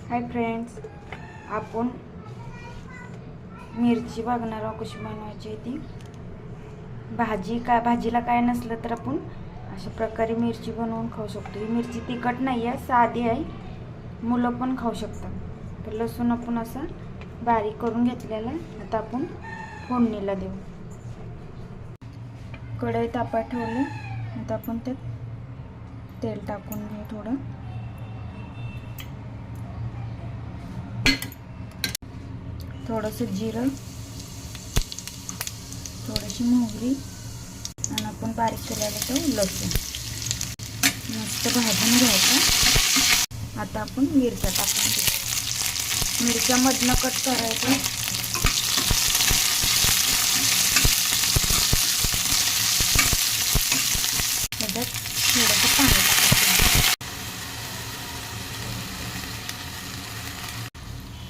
Hi friends, आपण मिरची बघणार आहोत कशी बनवायची ती भाजीला काय नसलं तर आपण अशा प्रकारे मिरची बनवून खाऊ शकतो। ही मिरची तिखट नाही आहे, साधी आहे, मुलं पण खाऊ शकतात। तर लसूण आपण असं बारीक करून घेतलेला आहे। आता आपण फोडणीला देऊ। कढई तापत ठेवली, आता आपण ते तेल टाकून घेऊ। थोडंसं जिरं, थोडीशी मोहरी आणि आपण बारीक केलेलं तो लसूण मस्त भाजून घ्यायचं। आता आपण मिरच्या टाकून घेऊ। मिरच्या मधनं कट करायचं। त्याच्यात थोडंसं पाणी टाकायचं।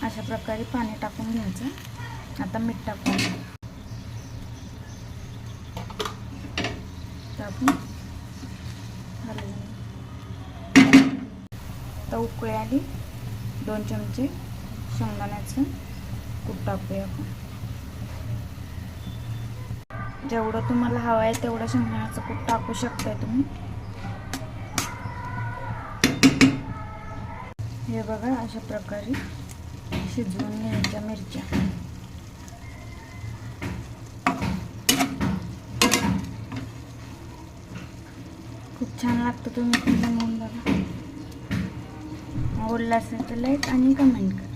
अशा प्रकारे पाणी टाकून घ्यायचं। आता मीठ टाकून तर उकळी आली, 2 चमचे शेंगदाण्याचं कूट टाकूया आपण। जेवढं तुम्हाला हवं आहे तेवढं शेंगदाण्याचं कूट टाकू शकता तुम्ही। हे बघा, अशा प्रकारे शिजवून घ्यायच्या मिरच्या। खूप छान लागतं, तुम्ही बनवून बघा। आवडलं असेल तर लाईक आणि कमेंट करा।